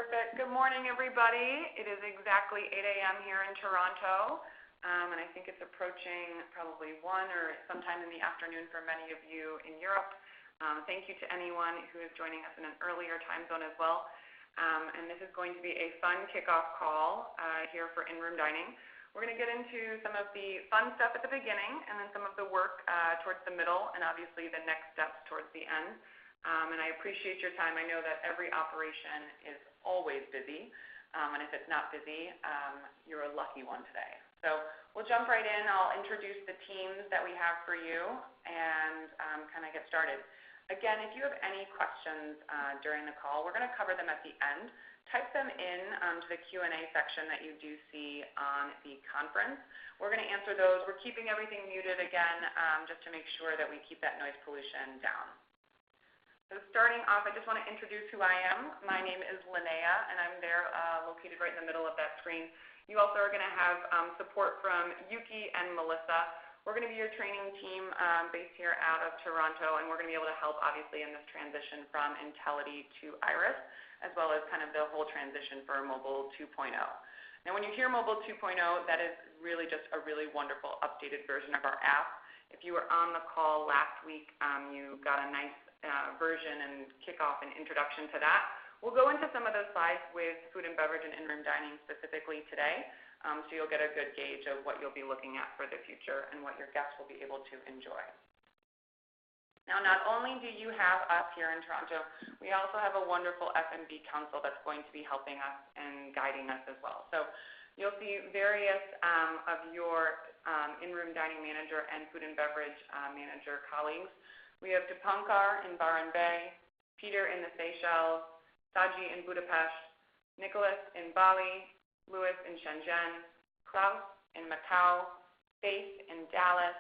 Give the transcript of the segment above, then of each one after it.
Perfect. Good morning, everybody. It is exactly 8 a.m. here in Toronto, and I think it's approaching probably 1 or sometime in the afternoon for many of you in Europe. Thank you to anyone who is joining us in an earlier time zone as well. And this is going to be a fun kickoff call here for in-room dining. We're going to get into some of the fun stuff at the beginning and then some of the work towards the middle and obviously the next steps towards the end. And I appreciate your time. I know that every operation is always busy, and if it's not busy, you're a lucky one today. So we'll jump right in. I'll introduce the teams that we have for you and kind of get started. Again, if you have any questions during the call, we're going to cover them at the end. Type them in to the Q&A section that you do see on the conference. We're going to answer those. We're keeping everything muted again just to make sure that we keep that noise pollution down. So starting off, I just want to introduce who I am. My name is Linnea, and I'm there located right in the middle of that screen. You also are going to have support from Yuki and Melissa. We're going to be your training team based here out of Toronto, and we're going to be able to help, obviously, in this transition from Intelli to Iris, as well as kind of the whole transition for Mobile 2.0. Now, when you hear Mobile 2.0, that is really just a really wonderful updated version of our app. If you were on the call last week, you got a nice version and kickoff and introduction to that. We'll go into some of those slides with food and beverage and in-room dining specifically today, so you'll get a good gauge of what you'll be looking at for the future and what your guests will be able to enjoy. Now, not only do you have us here in Toronto, we also have a wonderful F&B council that's going to be helping us and guiding us as well. So you'll see various of your in-room dining manager and food and beverage manager colleagues. We have Dipankar in Byron Bay, Peter in the Seychelles, Saji in Budapest, Nicholas in Bali, Louis in Shenzhen, Klaus in Macau, Faith in Dallas,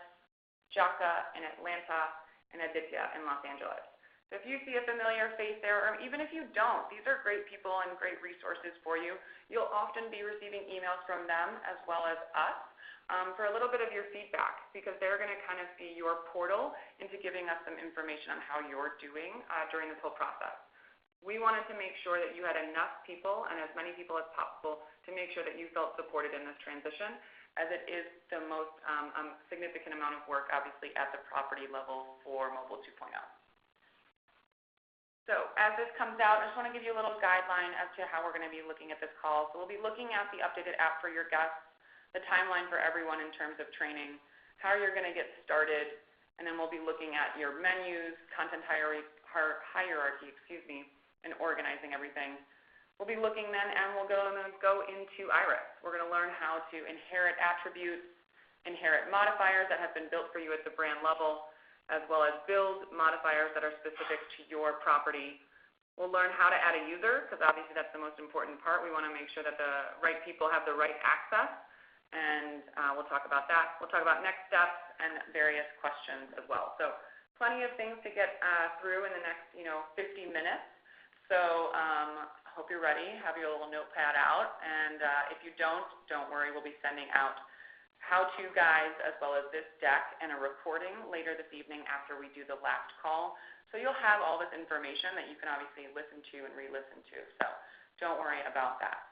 Jaka in Atlanta, and Aditya in Los Angeles. So if you see a familiar face there, or even if you don't, these are great people and great resources for you. You'll often be receiving emails from them as well as us. For a little bit of your feedback, because they're going to kind of be your portal into giving us some information on how you're doing during this whole process. We wanted to make sure that you had enough people and as many people as possible to make sure that you felt supported in this transition, as it is the most significant amount of work, obviously, at the property level for Mobile 2.0. So as this comes out, I just want to give you a little guideline as to how we're going to be looking at this call. So we'll be looking at the updated app for your guests, the timeline for everyone in terms of training, how you're going to get started, and then we'll be looking at your menus, content hierarchy, and organizing everything. We'll be looking then, and we'll go into Iris. We're going to learn how to inherit attributes, inherit modifiers that have been built for you at the brand level, as well as build modifiers that are specific to your property. We'll learn how to add a user, because obviously that's the most important part. We want to make sure that the right people have the right access. And we'll talk about that. We'll talk about next steps and various questions as well. So plenty of things to get through in the next 50 minutes. So hope you're ready. Have your little notepad out. And if you don't worry. We'll be sending out how-to guides as well as this deck and a recording later this evening after we do the last call. So you'll have all this information that you can obviously listen to and re-listen to. So don't worry about that.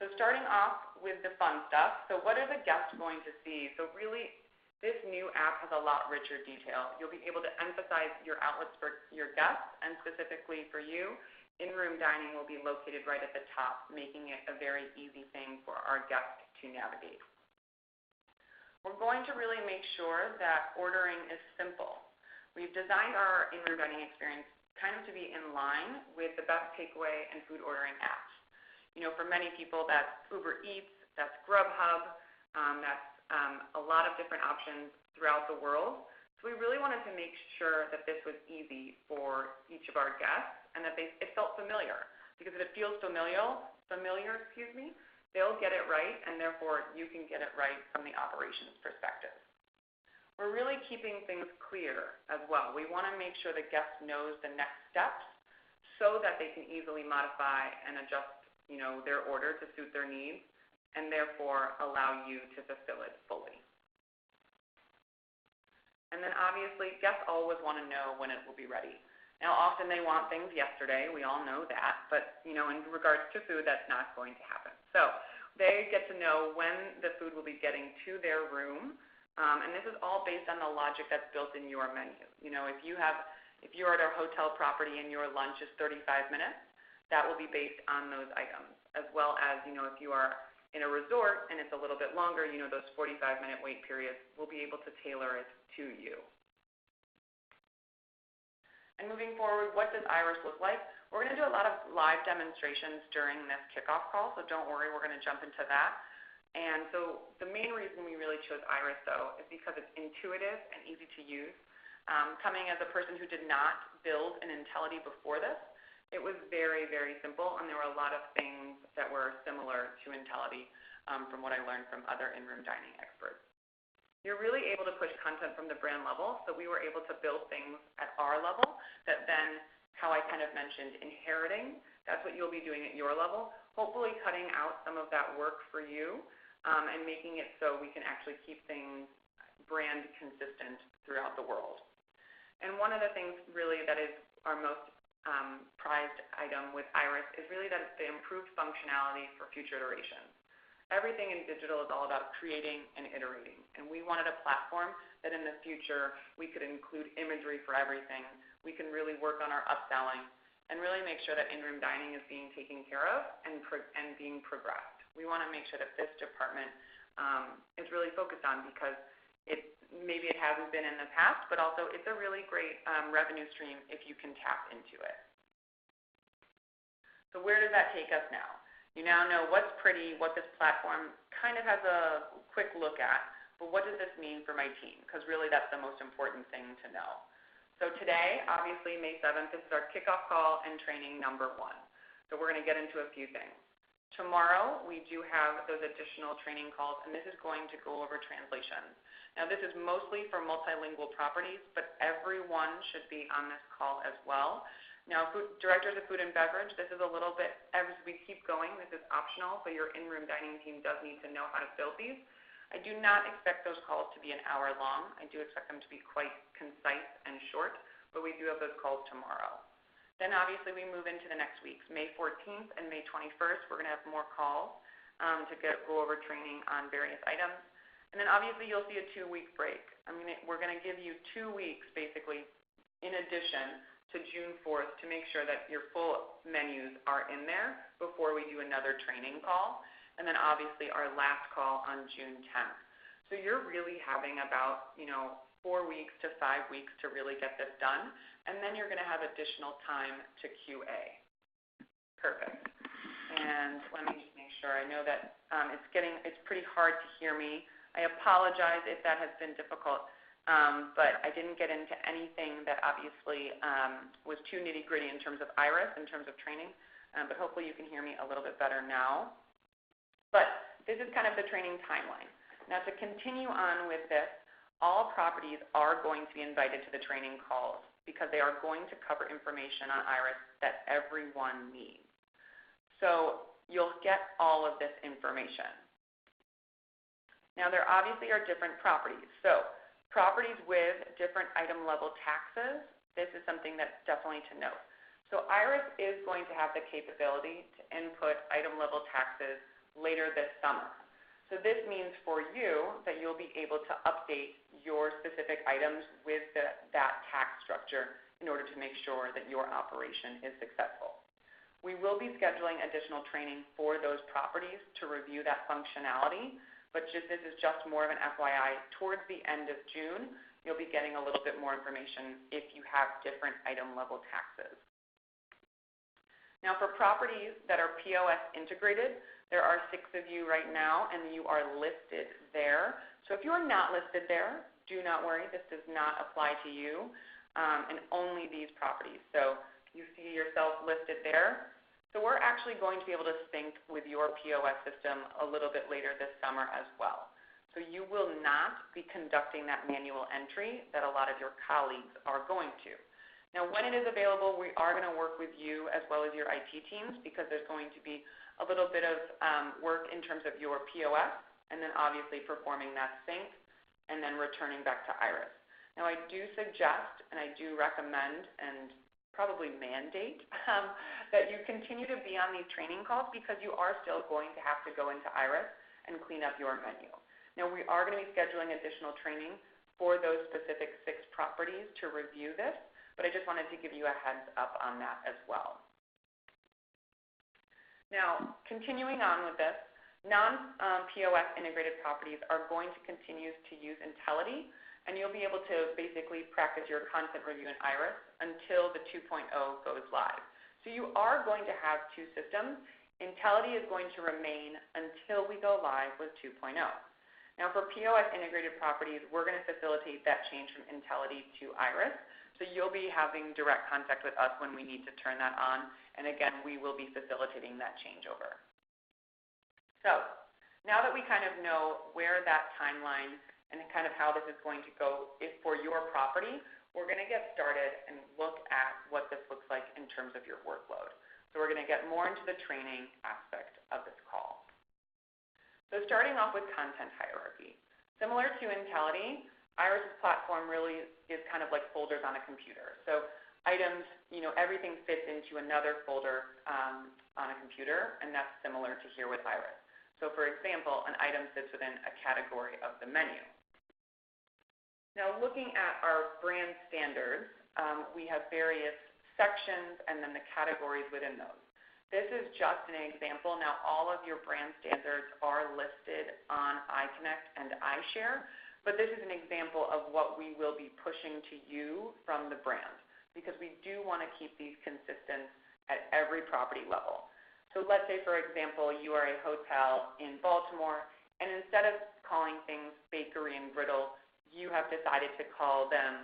So starting off with the fun stuff, so what are the guests going to see? So really, this new app has a lot richer detail. You'll be able to emphasize your outlets for your guests, and specifically for you, in-room dining will be located right at the top, making it a very easy thing for our guests to navigate. We're going to really make sure that ordering is simple. We've designed our in-room dining experience kind of to be in line with the best takeaway and food ordering apps. For many people, that's Uber Eats, that's Grubhub, that's a lot of different options throughout the world. So we really wanted to make sure that this was easy for each of our guests and that it felt familiar. Because if it feels familiar, they'll get it right, and therefore you can get it right from the operations perspective. We're really keeping things clear as well. We want to make sure the guest knows the next steps so that they can easily modify and adjust their order to suit their needs, and therefore allow you to fulfill it fully. And then obviously, guests always want to know when it will be ready. Now, often they want things yesterday. We all know that. But, in regards to food, that's not going to happen. So they get to know when the food will be getting to their room. And this is all based on the logic that's built in your menu. If you're at a hotel property and your lunch is 35 minutes, that will be based on those items. As well as, if you are in a resort and it's a little bit longer, those 45-minute wait periods, we'll be able to tailor it to you. And moving forward, what does Iris look like? We're going to do a lot of live demonstrations during this kickoff call, so don't worry, we're going to jump into that. And so the main reason we really chose Iris, though, is because it's intuitive and easy to use. Coming as a person who did not build an Intellity before this, it was very, very simple, and there were a lot of things that were similar to Intellity from what I learned from other in-room dining experts. You're really able to push content from the brand level, so we were able to build things at our level that then, how I kind of mentioned, inheriting, that's what you'll be doing at your level, hopefully cutting out some of that work for you and making it so we can actually keep things brand consistent throughout the world. And one of the things really that is our most prized item with Iris is really that it's the improved functionality for future iterations. Everything in digital is all about creating and iterating, and we wanted a platform that in the future we could include imagery for everything. We can really work on our upselling and really make sure that in-room dining is being taken care of and being progressed. We want to make sure that this department is really focused on because maybe it hasn't been in the past, but also it's a really great revenue stream if you can tap into it. So where does that take us now? You now know what's pretty, what this platform kind of has a quick look at, but what does this mean for my team? Because really that's the most important thing to know. So today, obviously May 7th, this is our kickoff call and training number 1. So we're going to get into a few things. Tomorrow, we do have those additional training calls, and this is going to go over translations. Now, this is mostly for multilingual properties, but everyone should be on this call as well. Now, directors of food and beverage, this is a little bit, as we keep going, this is optional, so your in-room dining team does need to know how to build these. I do not expect those calls to be an hour long. I do expect them to be quite concise and short, but we do have those calls tomorrow. Then obviously we move into the next weeks. May 14th and May 21st, we're going to have more calls to go over training on various items. And then obviously you'll see a 2-week break. We're going to give you 2 weeks basically in addition to June 4th to make sure that your full menus are in there before we do another training call. And then obviously our last call on June 10th. So you're really having about 4 weeks to 5 weeks to really get this done. And then you're going to have additional time to QA. Perfect. And let me just make sure. I know that it's pretty hard to hear me. I apologize if that has been difficult. But I didn't get into anything that obviously was too nitty-gritty in terms of Iris, in terms of training. But hopefully you can hear me a little bit better now. But this is kind of the training timeline. Now to continue on with this, all properties are going to be invited to the training calls because they are going to cover information on Iris that everyone needs. So you'll get all of this information. Now there obviously are different properties. So properties with different item level taxes, this is something that's definitely to note. So Iris is going to have the capability to input item level taxes later this summer. So this means for you that you'll be able to update your specific items with that tax structure in order to make sure that your operation is successful. We will be scheduling additional training for those properties to review that functionality, but this is just more of an FYI. Towards the end of June, you'll be getting a little bit more information if you have different item level taxes. Now for properties that are POS integrated, there are 6 of you right now, and you are listed there. So if you are not listed there, do not worry. This does not apply to you and only these properties. So you see yourself listed there. So we're actually going to be able to sync with your POS system a little bit later this summer as well. So you will not be conducting that manual entry that a lot of your colleagues are going to. Now when it is available, we are going to work with you as well as your IT teams because there's going to be a little bit of work in terms of your POS and then obviously performing that sync and then returning back to Iris. Now I do suggest and I do recommend, and probably mandate that you continue to be on these training calls because you are still going to have to go into IRIS and clean up your menu. Now, we are going to be scheduling additional training for those specific 6 properties to review this, but I just wanted to give you a heads up on that as well. Now, continuing on with this, non-POS integrated properties are going to continue to use Intelity, and you'll be able to basically practice your content review in IRIS until the 2.0 goes live. So you are going to have 2 systems. Intelity is going to remain until we go live with 2.0. Now for POS integrated properties, we're going to facilitate that change from Intelity to IRIS. So you'll be having direct contact with us when we need to turn that on. And again, we will be facilitating that changeover. So now that we kind of know where that timeline and kind of how this is going to go for your property, we're going to get started and look at what this looks like in terms of your workload. So we're going to get more into the training aspect of this call. So starting off with content hierarchy. Similar to Intelity, IRIS's platform really is kind of like folders on a computer. So items, everything fits into another folder on a computer, and that's similar to here with IRIS. So for example, an item sits within a category of the menu. Now looking at our brand standards, we have various sections and then the categories within those. This is just an example. Now all of your brand standards are listed on iConnect and iShare, but this is an example of what we will be pushing to you from the brand, because we do want to keep these consistent at every property level. So let's say, for example, you are a hotel in Baltimore, and instead of calling things bakery and griddle, you have decided to call them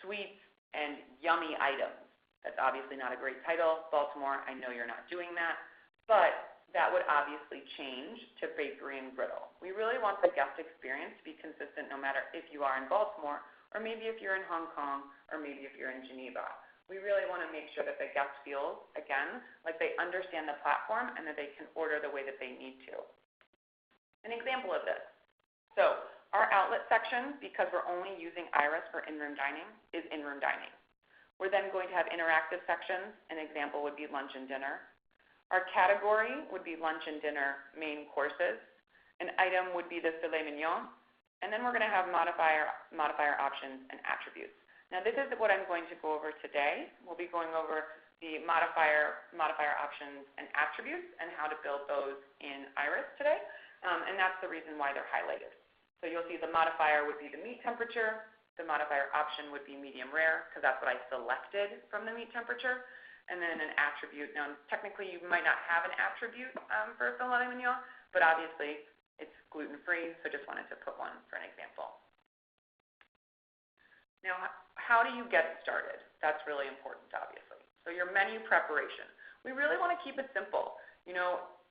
sweets and yummy items. That's obviously not a great title. Baltimore, I know you're not doing that, but that would obviously change to bakery and griddle. We really want the guest experience to be consistent no matter if you are in Baltimore, or maybe if you're in Hong Kong, or maybe if you're in Geneva. We really want to make sure that the guest feels, again, like they understand the platform and that they can order the way that they need to. An example of this. So our outlet section, because we're only using IRIS for in-room dining, is in-room dining. We're then going to have interactive sections. An example would be lunch and dinner. Our category would be lunch and dinner main courses. An item would be the filet mignon. And then we're going to have modifier options and attributes. Now this is what I'm going to go over today. We'll be going over the modifier options and attributes and how to build those in IRIS today. And that's the reason why they're highlighted. So you'll see the modifier would be the meat temperature. The modifier option would be medium rare, because that's what I selected from the meat temperature. And then an attribute. Now technically you might not have an attribute for a filet mignon, but obviously it's gluten-free, so just wanted to put one for an example. Now, how do you get started? That's really important, obviously. So your menu preparation. We really want to keep it simple.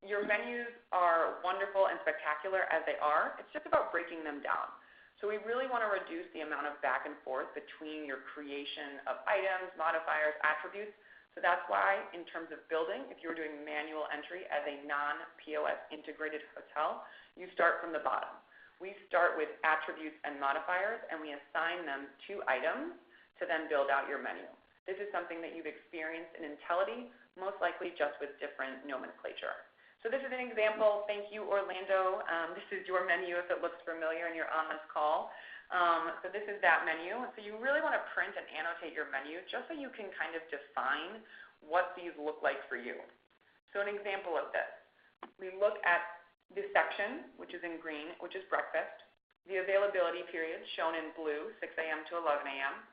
Your menus are wonderful and spectacular as they are. It's just about breaking them down. So we really want to reduce the amount of back and forth between your creation of items, modifiers, attributes. So that's why, in terms of building, if you're doing manual entry as a non-POS integrated hotel, you start from the bottom. We start with attributes and modifiers, and we assign them to items to then build out your menu. This is something that you've experienced in Intelity, most likely just with different nomenclature. So this is an example. Thank you, Orlando. This is your menu if it looks familiar and you're on this call. So this is that menu. So you really want to print and annotate your menu just so you can kind of define what these look like for you. So an example of this. We look at this section, which is in green, which is breakfast. The availability periods shown in blue, 6 a.m. to 11 a.m.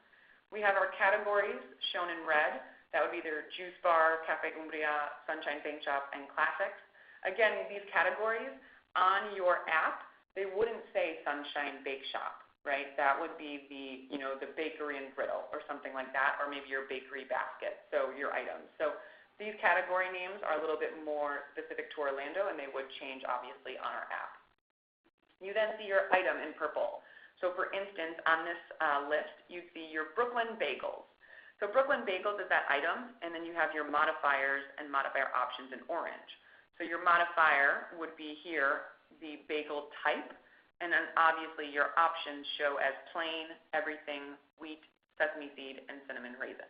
We have our categories shown in red. That would be their juice bar, Cafe Umbria, Sunshine Bank Shop, and Classics. Again, these categories on your app, they wouldn't say Sunshine Bake Shop, right? That would be the, the bakery and griddle or something like that, or maybe your bakery basket, so your items. So these category names are a little bit more specific to Orlando, and they would change, obviously, on our app. You then see your item in purple. So for instance, on this list, you'd see your Brooklyn Bagels. So Brooklyn Bagels is that item, and then you have your modifiers and modifier options in orange. So your modifier would be here, the bagel type, and then obviously your options show as plain, everything, wheat, sesame seed, and cinnamon raisin.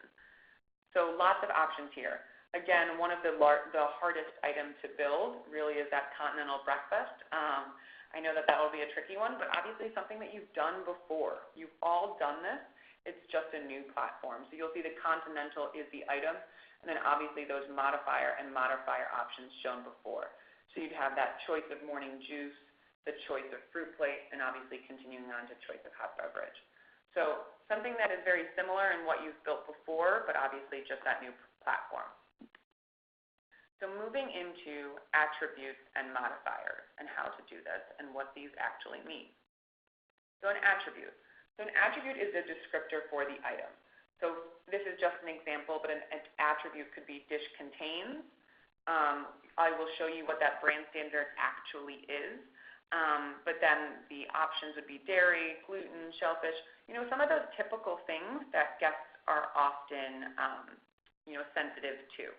So lots of options here. Again, one of the hardest items to build really is that continental breakfast. I know that will be a tricky one, but obviously something that you've done before. You've all done this. It's just a new platform. So you'll see the continental is the item, and then obviously those modifier options shown before. So you'd have that choice of morning juice, the choice of fruit plate, and obviously continuing on to choice of hot beverage. So something that is very similar in what you've built before, but obviously just that new platform. So moving into attributes and modifiers and how to do this and what these actually mean. So an attribute. So an attribute is a descriptor for the item. So this is just an example, but an attribute could be dish contains. I will show you what that brand standard actually is. But then the options would be dairy, gluten, shellfish, some of those typical things that guests are often, sensitive to.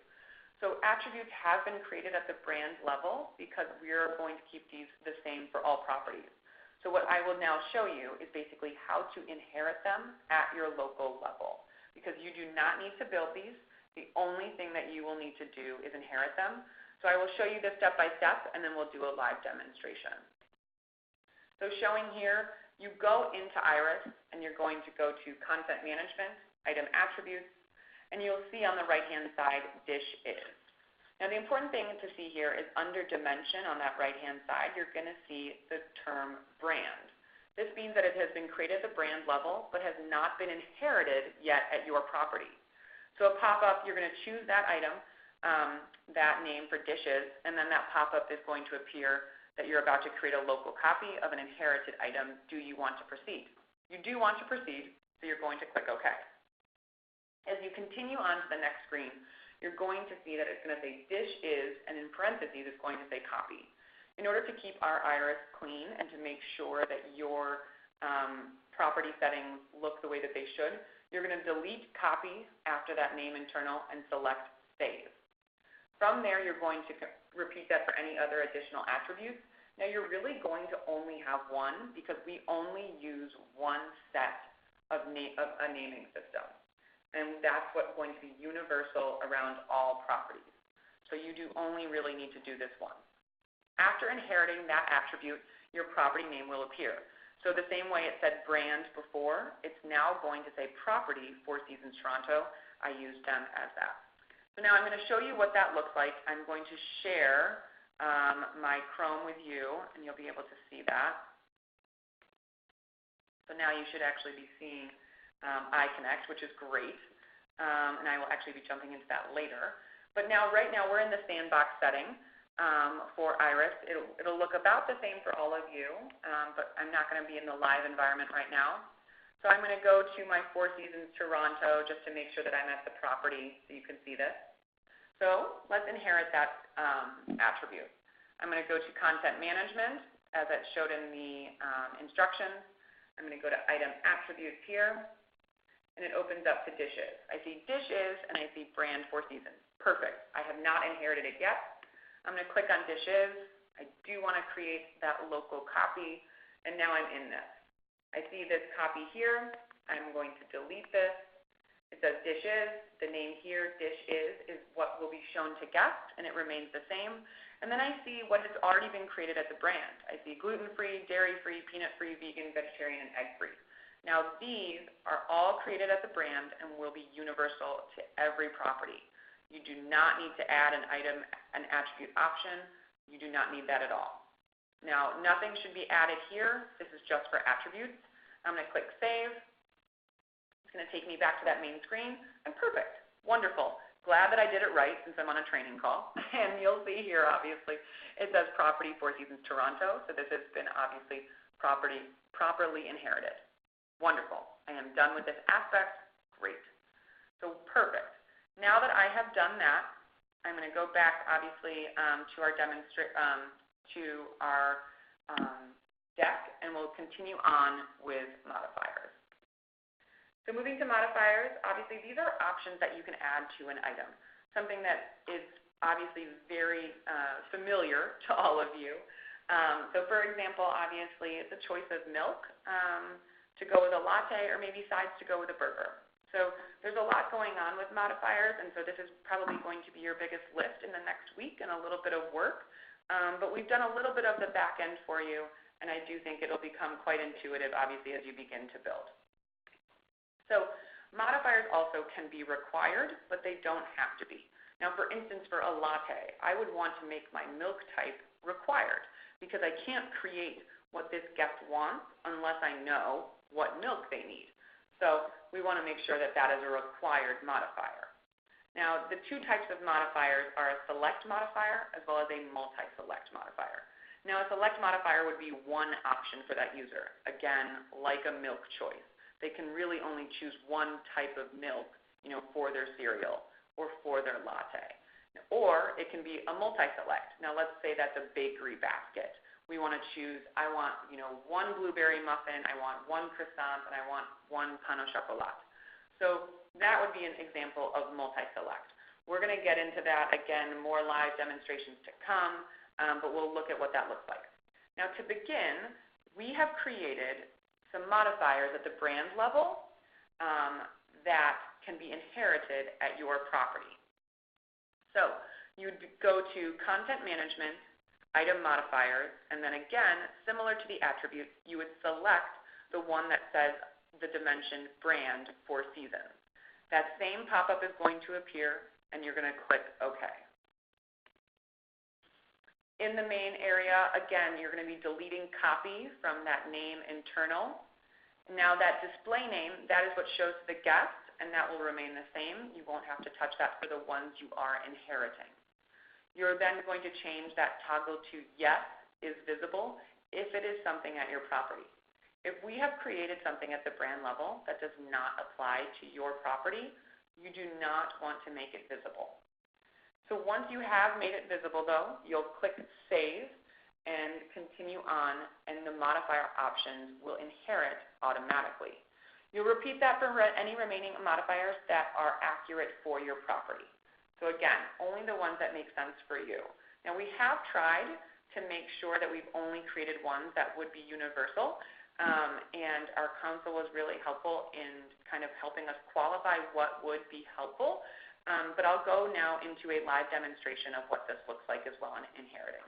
So attributes have been created at the brand level because we're going to keep these the same for all properties. So what I will now show you is basically how to inherit them at your local level, because you do not need to build these. The only thing that you will need to do is inherit them. So I will show you this step by step, and then we'll do a live demonstration. So showing here, you go into Iris, and you're going to go to Content Management, Item Attributes, and you'll see on the right-hand side, Dish Is. Now the important thing to see here is under Dimension on that right-hand side, you're going to see the term Brand. This means that it has been created at the brand level, but has not been inherited yet at your property. So a pop-up, you're going to choose that item, that name for dishes, and then that pop-up is going to appear that you're about to create a local copy of an inherited item. Do you want to proceed? You do want to proceed, so you're going to click OK. As you continue on to the next screen, you're going to see that it's going to say dish is, and in parentheses it's going to say copy. In order to keep our Iris clean and to make sure that your property settings look the way that they should, you're going to delete copy after that name internal and select save. From there, you're going to repeat that for any other additional attributes. Now you're really going to only have one because we only use one set of a naming system. And that's what's going to be universal around all properties. So you do only really need to do this once. After inheriting that attribute, your property name will appear. So the same way it said brand before, it's now going to say property, Four Seasons Toronto. I used them as that. So now I'm going to show you what that looks like. I'm going to share my Chrome with you, and you'll be able to see that. So now you should actually be seeing iConnect, which is great, and I will actually be jumping into that later. But now, right now, we're in the sandbox setting for Iris. It'll look about the same for all of you, but I'm not going to be in the live environment right now. So I'm going to go to my Four Seasons Toronto just to make sure that I'm at the property so you can see this. So let's inherit that attribute. I'm going to go to Content Management, as it showed in the instructions. I'm going to go to Item Attributes here, and it opens up to Dishes. I see Dishes, and I see Brand Four Seasons. Perfect. I have not inherited it yet. I'm going to click on Dishes. I do want to create that local copy, and now I'm in this. I see this copy here. I'm going to delete this. It says Dishes. The name here, Dish is what will be shown to guests, and it remains the same. And then I see what has already been created at the brand. I see gluten-free, dairy-free, peanut-free, vegan, vegetarian, and egg-free. Now these are all created at the brand and will be universal to every property. You do not need to add an item, an attribute option. You do not need that at all. Now nothing should be added here. This is just for attributes. I'm going to click Save. It's going to take me back to that main screen, and perfect. Wonderful. Glad that I did it right since I'm on a training call. And you'll see here, obviously, it says Property Four Seasons Toronto. So this has been obviously properly inherited. Wonderful. I am done with this aspect. Great. So perfect. Now that I have done that, I'm going to go back, obviously, to our deck, and we'll continue on with modifiers. So moving to modifiers, obviously these are options that you can add to an item, something that is obviously very familiar to all of you. So for example, obviously it's a choice of milk to go with a latte, or maybe sides to go with a burger. So So there's a lot going on with modifiers, and so this is probably going to be your biggest lift in the next week and a little bit of work. But we've done a little bit of the back end for you, and I do think it'll become quite intuitive, obviously, as you begin to build. So modifiers also can be required, but they don't have to be. Now, for instance, for a latte, I would want to make my milk type required because I can't create what this guest wants unless I know what milk they need. So we want to make sure that that is a required modifier. Now, the two types of modifiers are a select modifier as well as a multi-select modifier. Now, a select modifier would be one option for that user, again, like a milk choice. They can really only choose one type of milk, for their cereal or for their latte. Or it can be a multi-select. Now, let's say that's a bakery basket. We want to choose, I want, one blueberry muffin, I want one croissant, and I want one pain au chocolat. So that would be an example of multi-select. We're going to get into that, again, more live demonstrations to come, but we'll look at what that looks like. Now, to begin, we have created some modifiers at the brand level that can be inherited at your property. So you would go to Content Management, Item Modifiers, and then again, similar to the attribute, you would select the one that says the dimension Brand Four Seasons. That same pop-up is going to appear, and you're going to click OK. In the main area, again, you're going to be deleting copy from that name internal. Now that display name, that is what shows to the guest, and that will remain the same. You won't have to touch that for the ones you are inheriting. You're then going to change that toggle to Yes is visible if it is something at your property. If we have created something at the brand level that does not apply to your property, you do not want to make it visible. So once you have made it visible, though, you'll click Save and continue on, and the modifier options will inherit automatically. You'll repeat that for any remaining modifiers that are accurate for your property. So again, only the ones that make sense for you. Now, we have tried to make sure that we've only created ones that would be universal, and our counsel was really helpful in kind of helping us qualify what would be helpful. But I'll go now into a live demonstration of what this looks like as well in inheriting.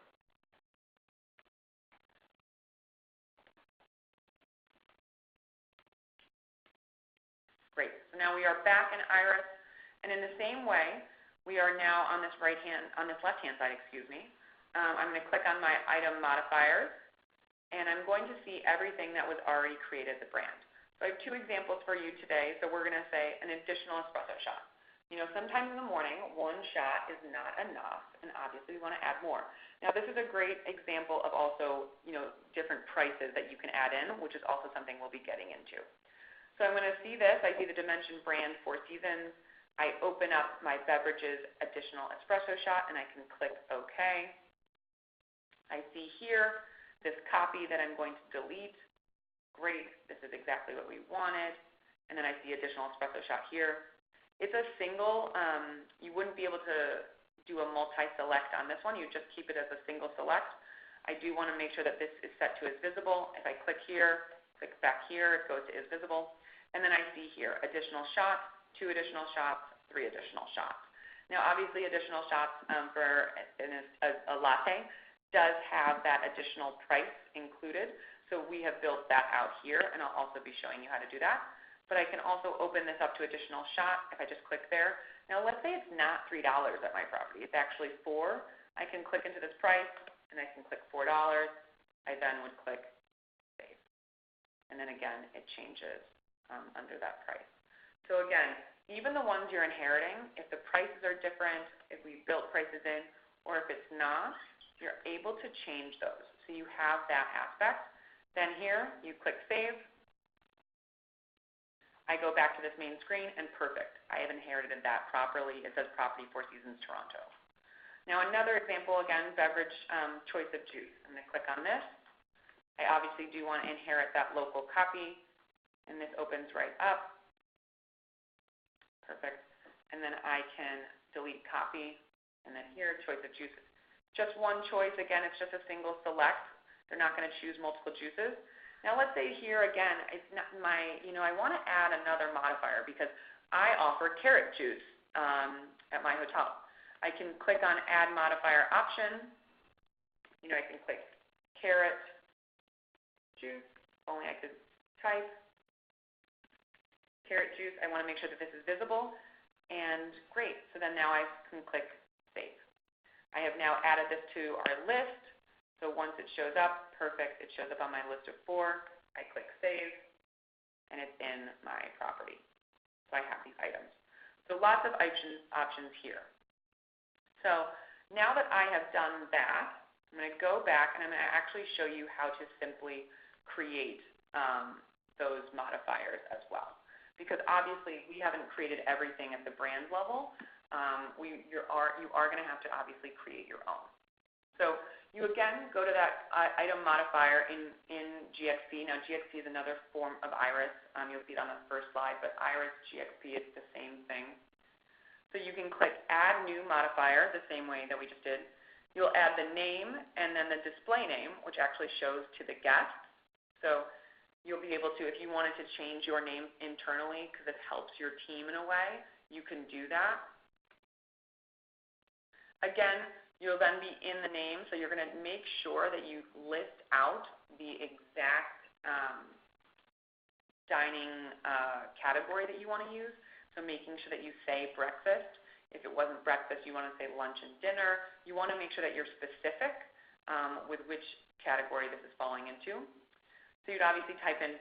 Great. So now we are back in Iris, and in the same way, we are now on this left-hand side, I'm going to click on my item modifiers, and I'm going to see everything that was already created as a brand. So I have two examples for you today. So we're going to say an additional espresso shot. Sometimes in the morning, one shot is not enough, and obviously we want to add more. Now, this is a great example of also, different prices that you can add in, which is also something we'll be getting into. So I'm going to see this. I see the dimension Brand Four Seasons. I open up my beverages additional espresso shot, and I can click OK. I see here this copy that I'm going to delete. Great. This is exactly what we wanted. And then I see additional espresso shot here. It's a single. You wouldn't be able to do a multi-select on this one. You just keep it as a single select. I do want to make sure that this is set to as visible. If I click here, click back here, it goes to is visible. And then I see here additional shots, 2 additional shots, 3 additional shots. Now, obviously, additional shots for a latte does have that additional price included. So we have built that out here, and I'll also be showing you how to do that. But I can also open this up to additional shot if I just click there. Now, let's say it's not $3 at my property. It's actually $4. I can click into this price, and I can click $4. I then would click Save. And then again, it changes under that price. So again, even the ones you're inheriting, if the prices are different, if we built prices in, or if it's not, you're able to change those. So you have that aspect. Then here, you click Save. I go back to this main screen, and perfect. I have inherited that properly. It says Property Four Seasons Toronto. Now another example, again, beverage choice of juice. I'm going to click on this. I obviously do want to inherit that local copy, and this opens right up. Perfect. And then I can delete copy, and then here, choice of juices. Just one choice. Again, it's just a single select. They're not going to choose multiple juices. Now let's say here again, it's not my, I want to add another modifier because I offer carrot juice at my hotel. I can click on Add Modifier Option. I can click carrot juice. If only I could type carrot juice. I want to make sure that this is visible. And great. So then now I can click Save. I have now added this to our list. So once it shows up, perfect. It shows up on my list of 4. I click Save, and it's in my property. So I have these items. So lots of options here. So now that I have done that, I'm going to go back and I'm going to actually show you how to simply create those modifiers as well. Because obviously we haven't created everything at the brand level. You are going to have to obviously create your own. So you again go to that item modifier in GXP. Now GXP is another form of Iris. You'll see it on the first slide, but Iris, GXP, it's the same thing. So you can click Add New Modifier the same way that we just did. You'll add the name and then the display name, which actually shows to the guest. So you'll be able to, if you wanted to change your name internally because it helps your team in a way, you can do that. Again, you'll then be in the name, so you're going to make sure that you list out the exact dining category that you want to use. So making sure that you say breakfast. If it wasn't breakfast, you want to say lunch and dinner. You want to make sure that you're specific with which category this is falling into. So you'd obviously type in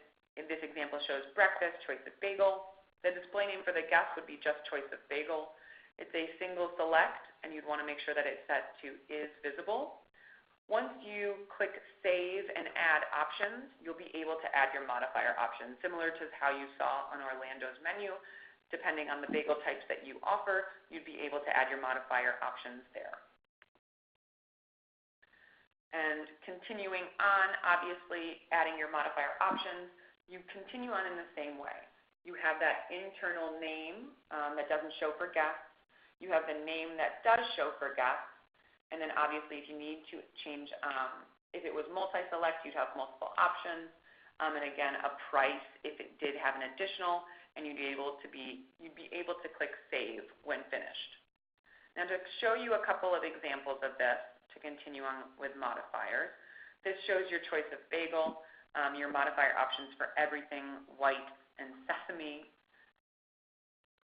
this example shows breakfast, choice of bagel. The display name for the guest would be just choice of bagel. It's a single select, and you'd want to make sure that it's set to is visible. Once you click Save and Add Options, you'll be able to add your modifier options, similar to how you saw on Orlando's menu. Depending on the bagel types that you offer, you'd be able to add your modifier options there. And continuing on, obviously adding your modifier options, you continue on in the same way. You have that internal name that doesn't show for guests. You have the name that does show for guests. And then obviously if you need to change, if it was multi-select, you'd have multiple options. And again, a price if it did have an additional, and you'd be able to click Save when finished. Now to show you a couple of examples of this, to continue on with modifiers, this shows your choice of bagel, your modifier options for everything white and sesame.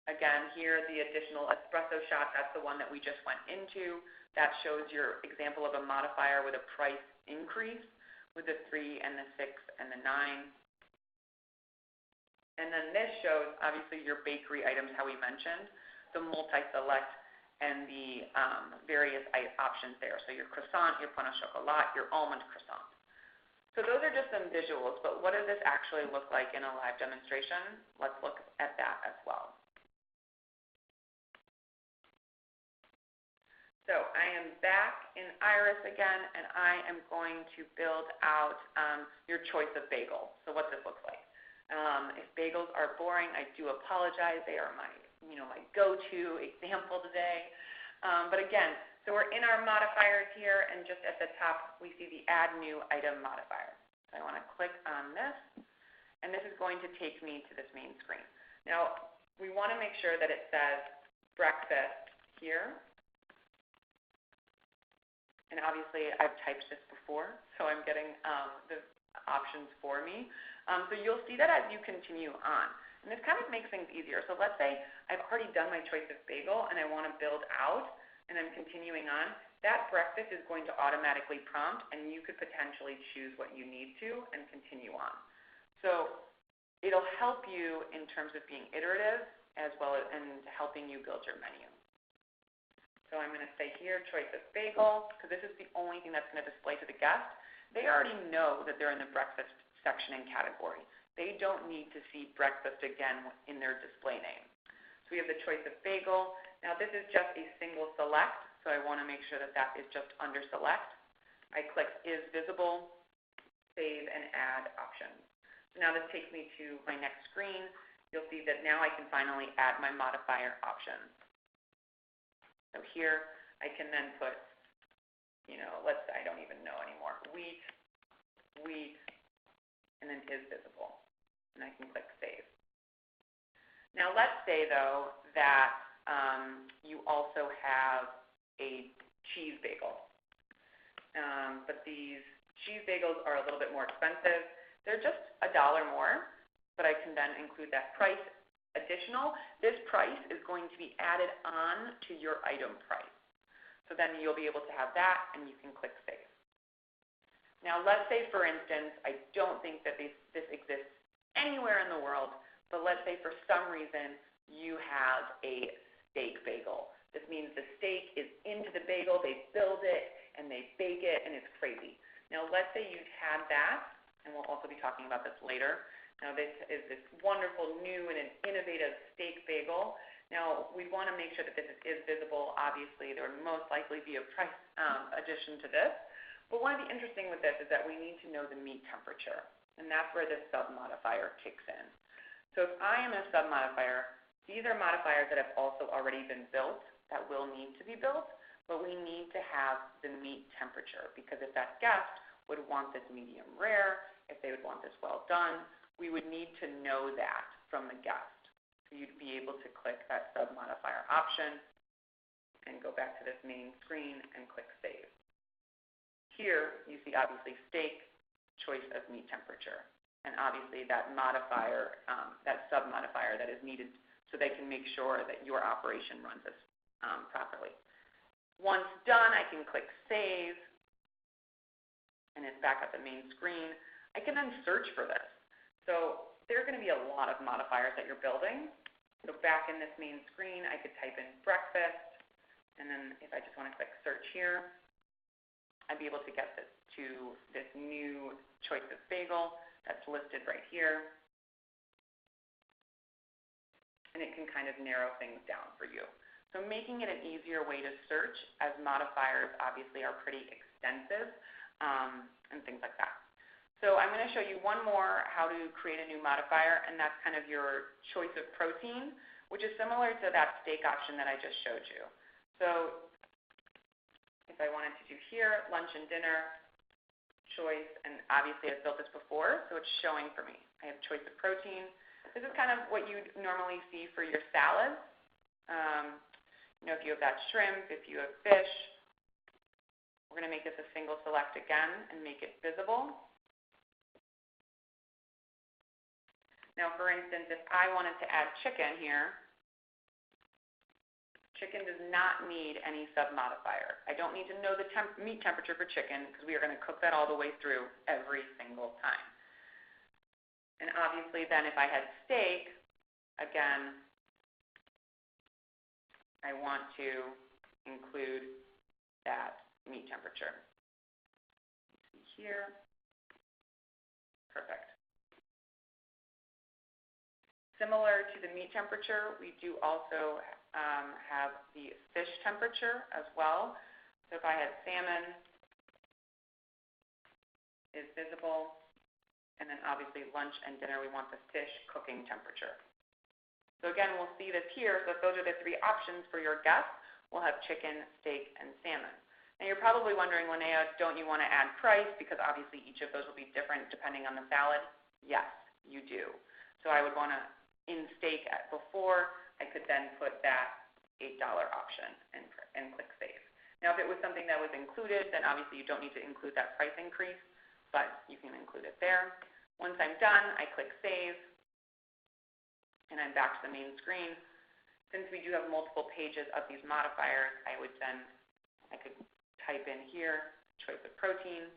Again, here the additional espresso shot, that's the one that we just went into. That shows your example of a modifier with a price increase with the 3 and the 6 and the 9. And then this shows, obviously, your bakery items, how we mentioned, the multi-select and the various options there. So your croissant, your pain au chocolat, your almond croissant. So those are just some visuals, but what does this actually look like in a live demonstration? Let's look at that as well. So I am back in Iris again, and I am going to build out your choice of bagel. So what this looks like. If bagels are boring, I do apologize. They are my go-to example today. But again, so we're in our modifiers here, and just at the top, we see the Add New Item modifier. So I want to click on this, and this is going to take me to this main screen. Now, we want to make sure that it says breakfast here. And obviously, I've typed this before, so I'm getting the options for me. So you'll see that as you continue on. And this kind of makes things easier. So let's say I've already done my choice of bagel and I want to build out and I'm continuing on. That breakfast is going to automatically prompt and you could potentially choose what you need to and continue on. So it'll help you in terms of being iterative as well as and helping you build your menu. So I'm going to say here, choice of bagel, because this is the only thing that's going to display to the guest. They already know that they're in the breakfast section and category. They don't need to see breakfast again in their display name. So we have the choice of bagel. Now this is just a single select, so I want to make sure that that is just under select. I click is visible, save and add options. So now this takes me to my next screen. You'll see that now I can finally add my modifier options. So here I can then put, let's say I don't even know anymore, wheat, and then is visible. And I can click Save. Now let's say, though, that you also have a cheese bagel. But these cheese bagels are a little bit more expensive. They're just $1 more, but I can then include that price additional. This price is going to be added on to your item price. So then you'll be able to have that, and you can click Save. Now let's say, for instance, I don't think that this exists anywhere in the world, but let's say for some reason you have a steak bagel. This means the steak is into the bagel, they build it, and they bake it, and it's crazy. Now let's say you've had that, and we'll also be talking about this later. Now this is this wonderful new and an innovative steak bagel. Now we want to make sure that this is visible. Obviously there would most likely be a price addition to this. But one of the interesting with this is that we need to know the meat temperature, and that's where this sub-modifier kicks in. So if I am a sub-modifier, these are modifiers that have also already been built that will need to be built, but we need to have the meat temperature, because if that guest would want this medium rare, if they would want this well done, we would need to know that from the guest. So you'd be able to click that sub-modifier option and go back to this main screen and click Save. Here you see obviously steak, choice of meat temperature, and obviously that modifier, that sub-modifier that is needed so they can make sure that your operation runs this properly. Once done, I can click Save, and it's back at the main screen. I can then search for this. So there are going to be a lot of modifiers that you're building. So back in this main screen, I could type in breakfast, and then if I just want to click Search here, I'd be able to get this to this new choice of bagel that's listed right here. And it can kind of narrow things down for you. So making it an easier way to search, as modifiers obviously are pretty extensive and things like that. So I'm going to show you one more how to create a new modifier, and that's kind of your choice of protein, which is similar to that steak option that I just showed you. So if I wanted to do here, lunch and dinner, choice, and obviously I've built this before, so it's showing for me. I have choice of protein. This is kind of what you'd normally see for your salads. If you have that shrimp, if you have fish, we're going to make this a single select again and make it visible. Now, for instance, if I wanted to add chicken here, chicken does not need any sub-modifier. I don't need to know the meat temperature for chicken because we are going to cook that all the way through every single time. And obviously then if I had steak, again, I want to include that meat temperature. You see here. Perfect. Similar to the meat temperature, we do also have the fish temperature as well. So if I had salmon is visible, and then obviously lunch and dinner, we want the fish cooking temperature. So again, we'll see this here. So if those are the three options for your guests, we'll have chicken, steak, and salmon. Now you're probably wondering, Linnea, don't you want to add price? Because obviously each of those will be different depending on the salad. Yes, you do. So I would want to, in steak before, I could then put that $8 option and click Save. Now if it was something that was included, then obviously you don't need to include that price increase, but you can include it there. Once I'm done, I click Save, and I'm back to the main screen. Since we do have multiple pages of these modifiers, I could type in here, choice of protein,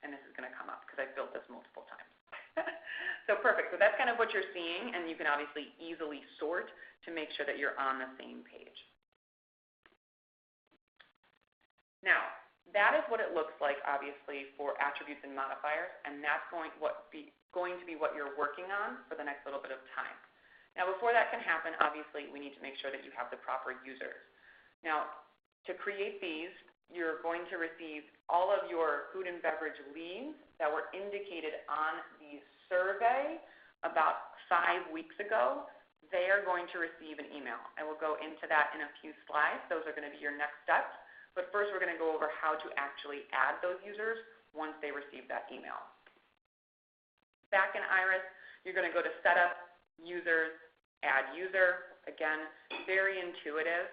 and this is going to come up because I've built this multiple times. So perfect. So that's kind of what you're seeing, and you can obviously easily sort to make sure that you're on the same page. Now, that is what it looks like, obviously, for attributes and modifiers, and that's going to be what you're working on for the next little bit of time. Now, before that can happen, obviously, we need to make sure that you have the proper users. Now, to create these, you're going to receive all of your food and beverage leads that were indicated on the survey about 5 weeks ago. They are going to receive an email. I will go into that in a few slides. Those are going to be your next steps. But first, we're going to go over how to actually add those users once they receive that email. Back in Iris, you're going to go to Setup, Users, add user. Again, very intuitive.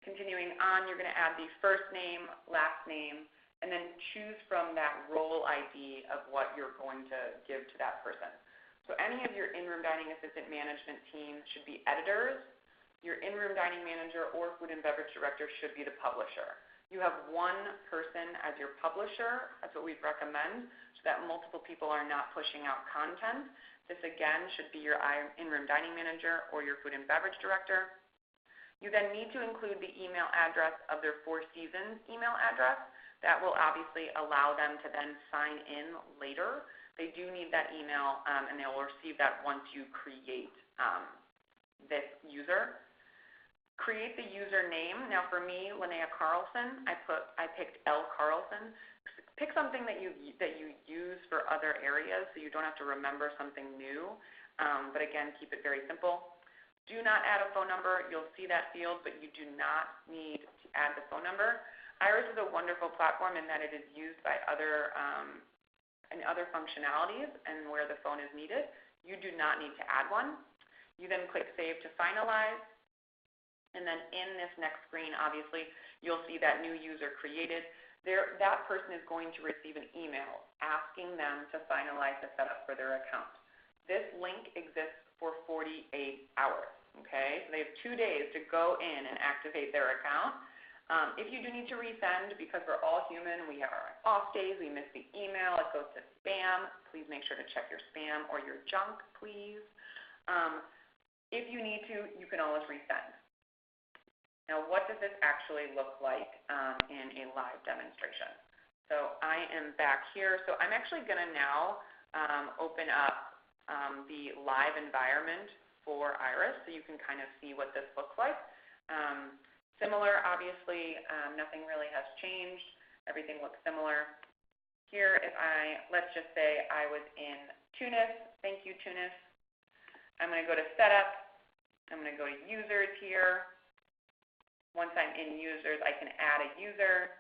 Continuing on, you're going to add the first name, last name, and then choose from that role ID of what you're going to give to that person. So any of your in-room dining assistant management team should be editors. Your in-room dining manager or food and beverage director should be the publisher. You have one person as your publisher. That's what we'd recommend, so that multiple people are not pushing out content. This, again, should be your in-room dining manager or your food and beverage director. You then need to include the email address of their Four Seasons email address. That will obviously allow them to then sign in later. They do need that email, and they will receive that once you create this user. Create the username. Now for me, Linnea Carlson, I picked L. Carlson. Pick something that you use for other areas so you don't have to remember something new. But again, keep it very simple. Do not add a phone number. You'll see that field, but you do not need to add the phone number. Iris is a wonderful platform in that it is used by other functionalities and where the phone is needed. You do not need to add one. You then click Save to finalize. And then in this next screen, obviously, you'll see that new user created. That person is going to receive an email asking them to finalize the setup for their account. This link exists for 48 hours, okay? So they have 2 days to go in and activate their account. If you do need to resend, because we're all human, we have our off days, we miss the email, it goes to spam, please make sure to check your spam or your junk, please. If you need to, you can always resend. Now, what does this actually look like in a live demonstration? So I am back here. So I'm actually going to now open up the live environment for Iris so you can kind of see what this looks like. Similar, obviously, nothing really has changed. Everything looks similar. Here, let's just say I was in Tunis. Thank you, Tunis. I'm going to go to Setup. I'm going to go to Users here. Once I'm in Users, I can add a user.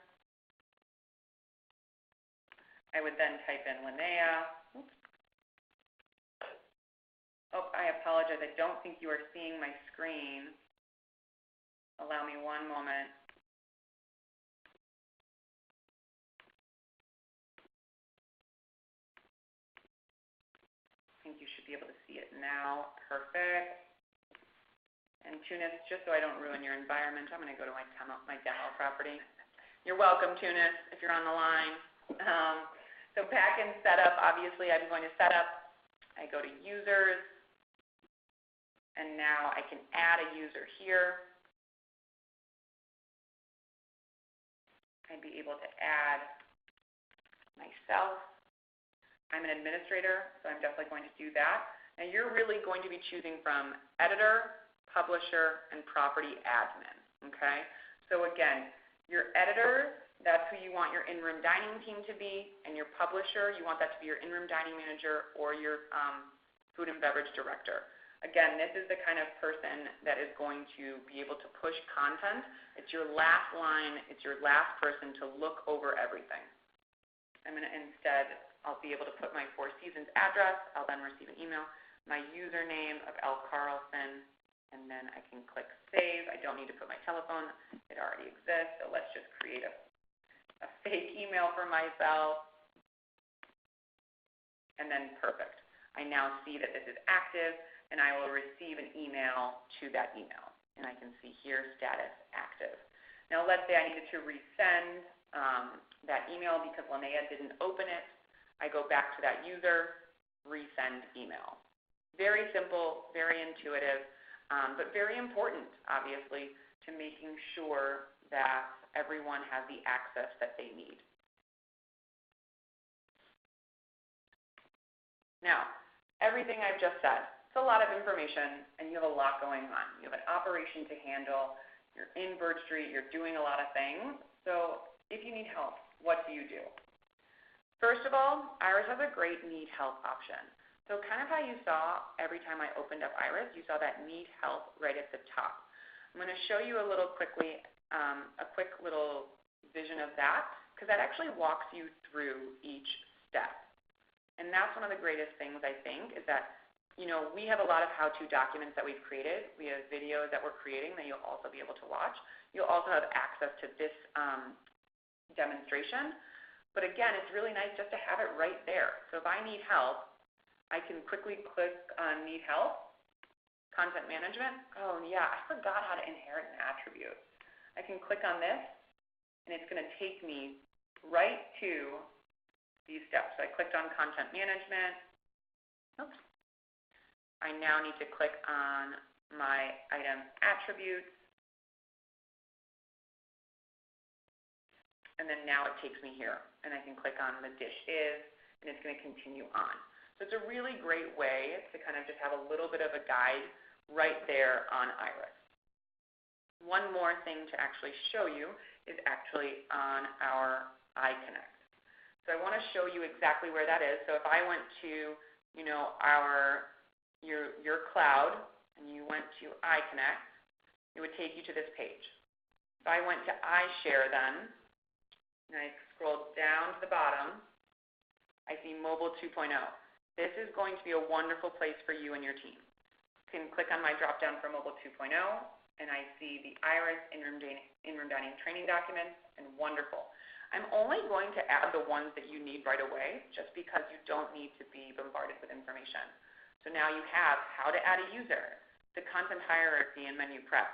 I would then type in Linnea. Oops. Oh, I apologize. I don't think you are seeing my screen. Allow me one moment. I think you should be able to see it now. Perfect. And Tunis, just so I don't ruin your environment, I'm going to go to my demo property. You're welcome, Tunis, if you're on the line. So back in Setup, obviously I'm going to Setup. I go to Users. And now I can add a user here. I'd be able to add myself. I'm an administrator, so I'm definitely going to do that. Now you're really going to be choosing from editor, publisher, and property admin, okay? So again, your editor, that's who you want your in-room dining team to be, and your publisher, you want that to be your in-room dining manager or your food and beverage director. Again, this is the kind of person that is going to be able to push content. It's your last line. It's your last person to look over everything. I'm going to I'll be able to put my Four Seasons address. I'll then receive an email, my username of L. Carlson, and then I can click Save. I don't need to put my telephone. It already exists, so let's just create a fake email for myself. And then perfect. I now see that this is active, and I will receive an email to that email. And I can see here status active. Now let's say I needed to resend that email because Linnea didn't open it. I go back to that user, resend email. Very simple, very intuitive, but very important, obviously, to making sure that everyone has the access that they need. Now, everything I've just said, it's a lot of information, and you have a lot going on. You have an operation to handle. You're in Bird Street. You're doing a lot of things. So if you need help, what do you do? First of all, Iris has a great need help option. So kind of how you saw every time I opened up Iris, you saw that need help right at the top. I'm going to show you a quick little vision of that, because that actually walks you through each step. And that's one of the greatest things, I think, is that we have a lot of how-to documents that we've created. We have videos that we're creating that you'll also be able to watch. You'll also have access to this demonstration. But again, it's really nice just to have it right there. So if I need help, I can quickly click on Need Help, Content Management. Oh yeah, I forgot how to inherit an attribute. I can click on this, and it's going to take me right to these steps. So I clicked on Content Management. Oops. I now need to click on my item attributes. And then now it takes me here, and I can click on the dish is, and it's going to continue on. So it's a really great way to kind of just have a little bit of a guide right there on Iris. One more thing to actually show you is actually on our iConnect. So I want to show you exactly where that is. So if I went to, your cloud, and you went to iConnect, it would take you to this page. If I went to iShare then, and I scroll down to the bottom, I see Mobile 2.0. This is going to be a wonderful place for you and your team. You can click on my drop-down for Mobile 2.0, and I see the Iris in-room dining training documents, and wonderful. I'm only going to add the ones that you need right away, just because you don't need to be bombarded with information. So now you have how to add a user, the content hierarchy and menu prep,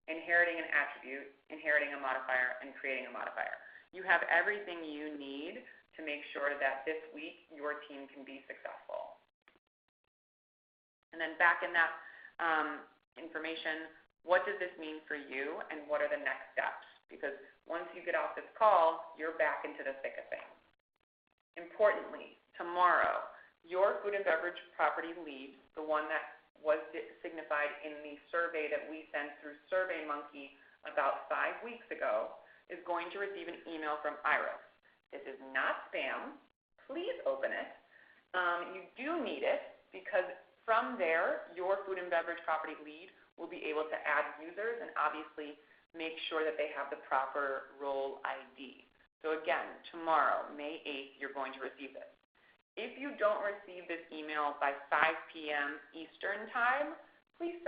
inheriting an attribute, inheriting a modifier, and creating a modifier. You have everything you need to make sure that this week your team can be successful. And then back in that information, what does this mean for you, and what are the next steps? Because once you get off this call, you're back into the thick of things. Importantly, tomorrow, your food and beverage property lead, the one that was signified in the survey that we sent through SurveyMonkey about 5 weeks ago, is going to receive an email from Iris. This is not spam. Please open it. You do need it because from there, your food and beverage property lead will be able to add users and obviously make sure that they have the proper role ID. So again, tomorrow, May 8th, you're going to receive this. If you don't receive this email by 5 p.m. Eastern Time, please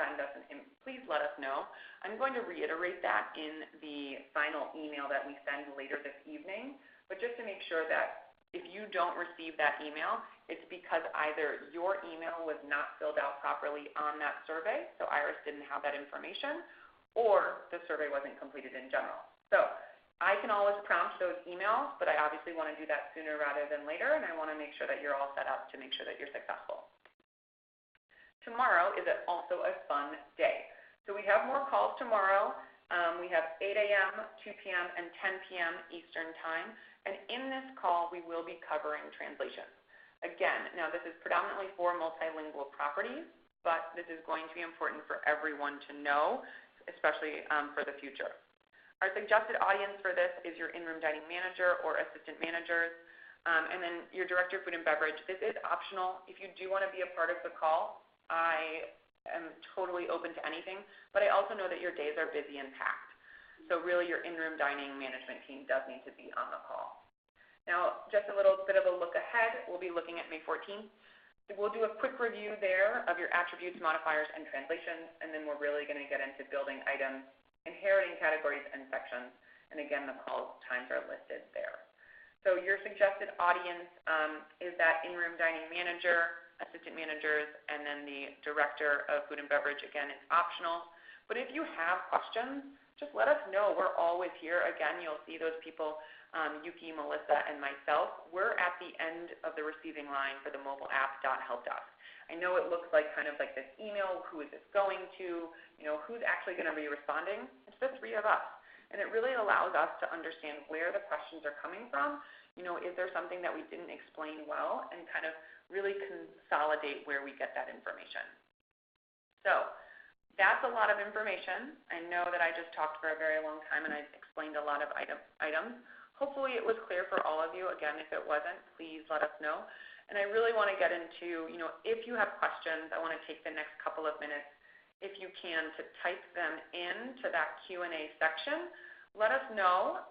please let us know. I'm going to reiterate that in the final email that we send later this evening. But just to make sure that if you don't receive that email, it's because either your email was not filled out properly on that survey, so Iris didn't have that information, or the survey wasn't completed in general. So I can always prompt those emails, but I obviously want to do that sooner rather than later, and I want to make sure that you're all set up to make sure that you're successful. Tomorrow is also a fun day. So we have more calls tomorrow. We have 8 a.m., 2 p.m., and 10 p.m. Eastern Time. And in this call, we will be covering translations. Again, now this is predominantly for multilingual properties, but this is going to be important for everyone to know, especially for the future. Our suggested audience for this is your in-room dining manager or assistant managers, and then your director of food and beverage. This is optional. If you do want to be a part of the call, I am totally open to anything, but I also know that your days are busy and packed. So really your in-room dining management team does need to be on the call. Now, just a little bit of a look ahead, we'll be looking at May 14th. We'll do a quick review there of your attributes, modifiers, and translations, and then we're really going to get into building items, inheriting categories and sections, and again, the call times are listed there. So your suggested audience is that in-room dining manager, assistant managers, and then the director of food and beverage. Again, it's optional. But if you have questions, just let us know. We're always here. Again, you'll see those people, Yuki, Melissa, and myself. We're at the end of the receiving line for the mobile app.helpdesk. I know it looks like kind of like this email, who is this going to, who's actually going to be responding? It's the three of us. And it really allows us to understand where the questions are coming from. Is there something that we didn't explain well, and kind of really consolidate where we get that information. So that's a lot of information. I know that I just talked for a very long time and I explained a lot of items. Hopefully it was clear for all of you. Again, if it wasn't, please let us know. And I really want to get into, if you have questions, I want to take the next couple of minutes, if you can, to type them into that Q&A section. Let us know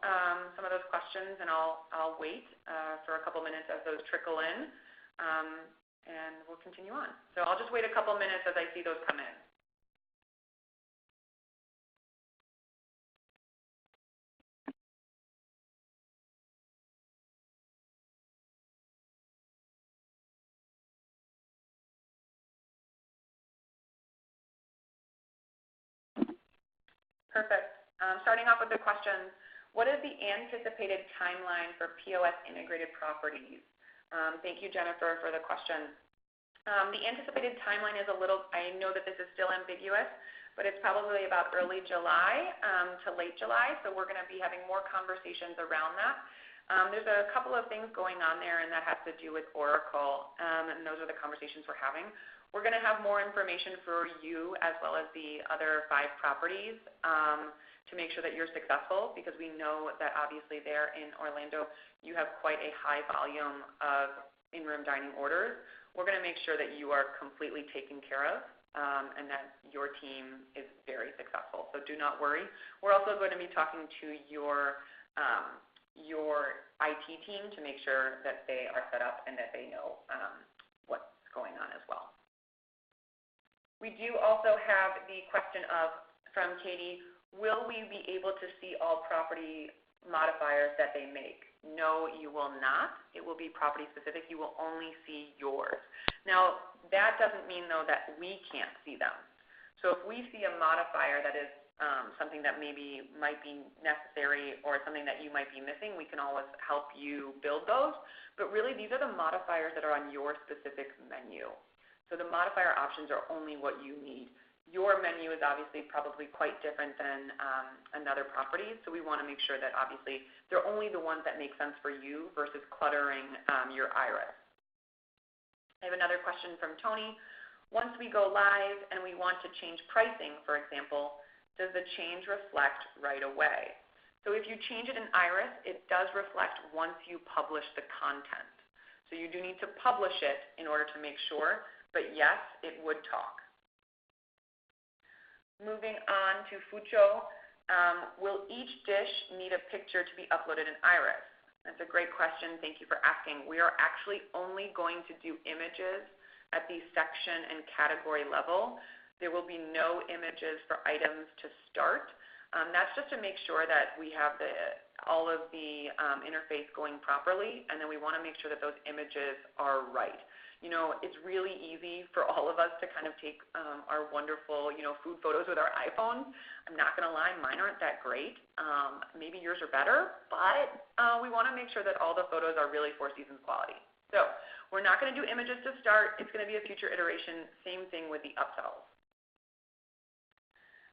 some of those questions, and I'll wait for a couple minutes as those trickle in. and we'll continue on. So I'll just wait a couple minutes as I see those come in. Perfect. Starting off with the question, what is the anticipated timeline for POS integrated properties? Thank you, Jennifer, for the question. The anticipated timeline is a little, I know that this is still ambiguous, but it's probably about early July to late July, so we're going to be having more conversations around that. There's a couple of things going on there, and that has to do with Oracle, and those are the conversations we're having. We're going to have more information for you as well as the other 5 properties to make sure that you're successful, because we know that obviously there in Orlando you have quite a high volume of in-room dining orders. We're going to make sure that you are completely taken care of and that your team is very successful. So do not worry. We're also going to be talking to your IT team to make sure that they are set up and that they know what's going on as well. We do also have the question from Katie, will we be able to see all property modifiers that they make? No, you will not. It will be property specific. You will only see yours. Now, that doesn't mean, though, that we can't see them. So if we see a modifier that is something that maybe might be necessary or something that you might be missing, we can always help you build those. But really, these are the modifiers that are on your specific menu. So the modifier options are only what you need. Your menu is obviously probably quite different than another property, so we want to make sure that obviously they're only the ones that make sense for you versus cluttering your iris. I have another question from Tony. Once we go live and we want to change pricing, for example, does the change reflect right away? So if you change it in iris, it does reflect once you publish the content. So you do need to publish it in order to make sure, but yes, it would talk. Moving on to Fucho, will each dish need a picture to be uploaded in iris? That's a great question. Thank you for asking. We are actually only going to do images at the section and category level. There will be no images for items to start. That's just to make sure that we have all of the interface going properly, and then we want to make sure that those images are right. You know, it's really easy for all of us to kind of take our wonderful, food photos with our iPhones. I'm not going to lie, mine aren't that great. Maybe yours are better, but we want to make sure that all the photos are really Four Seasons quality. So we're not going to do images to start. It's going to be a future iteration. Same thing with the upsells.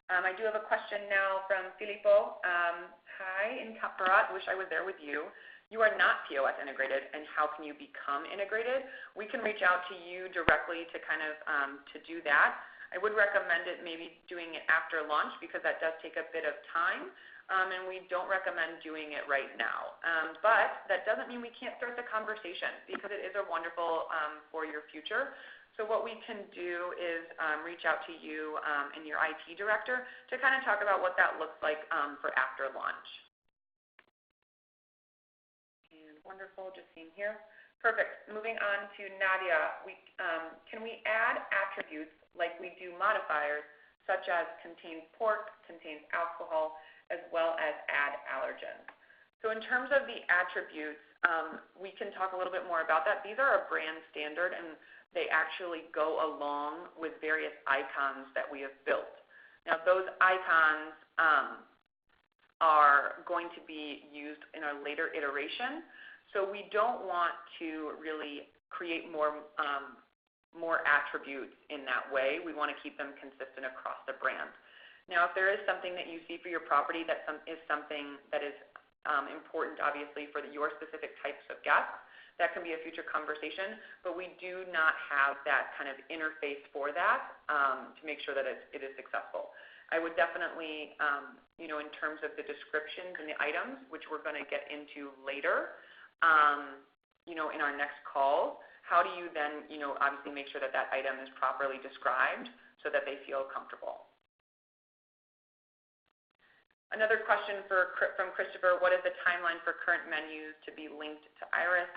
I do have a question now from Filippo. Hi, in Caparat, wish I was there with you. You are not POS integrated, and how can you become integrated? We can reach out to you directly to kind of to do that. I would recommend it maybe doing it after lunch because that does take a bit of time, and we don't recommend doing it right now. But that doesn't mean we can't start the conversation because it is a wonderful for your future. So what we can do is reach out to you and your IT director to kind of talk about what that looks like for after lunch. Wonderful, just seeing here. Perfect. Moving on to Nadia. Can we add attributes like we do modifiers, such as contains pork, contains alcohol, as well as add allergens? So in terms of the attributes, we can talk a little bit more about that. These are a brand standard, and they actually go along with various icons that we have built. Now, those icons are going to be used in a later iteration. So we don't want to really create more attributes in that way. We want to keep them consistent across the brand. Now, if there is something that you see for your property that is something that is important, obviously, for your specific types of guests, that can be a future conversation, but we do not have that kind of interface for that to make sure that it is successful. I would definitely, in terms of the descriptions and the items, which we're going to get into later, in our next call, how do you then, obviously make sure that that item is properly described so that they feel comfortable? Another question from Christopher, what is the timeline for current menus to be linked to Iris?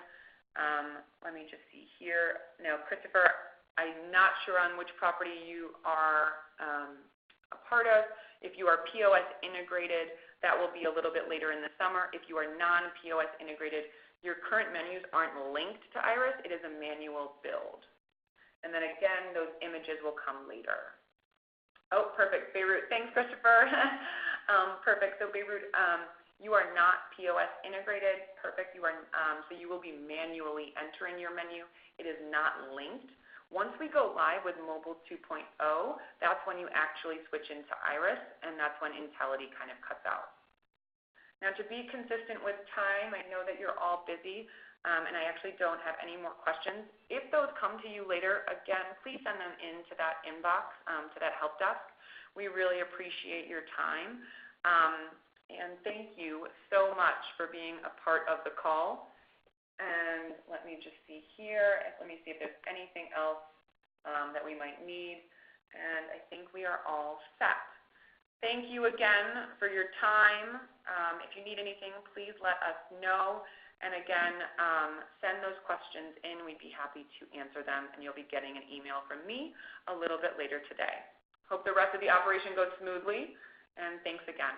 Let me just see here. Now, Christopher, I'm not sure on which property you are a part of. If you are POS integrated, that will be a little bit later in the summer. If you are non-POS integrated, your current menus aren't linked to Iris. It is a manual build. And then again, those images will come later. Oh, perfect, Beirut. Thanks, Christopher. Perfect. So Beirut, you are not POS integrated. Perfect. You are, so you will be manually entering your menu. It is not linked. Once we go live with Mobile 2.0, that's when you actually switch into Iris, and that's when Intellidy kind of cuts out. Now, to be consistent with time, I know that you're all busy, and I actually don't have any more questions. If those come to you later, again, please send them into that inbox, to that help desk. We really appreciate your time, and thank you so much for being a part of the call. And let me just see here. Let me see if there's anything else that we might need, and I think we are all set. Thank you again for your time. If you need anything, please let us know. And again, send those questions in. We'd be happy to answer them, and you'll be getting an email from me a little bit later today. Hope the rest of the operation goes smoothly, and thanks again.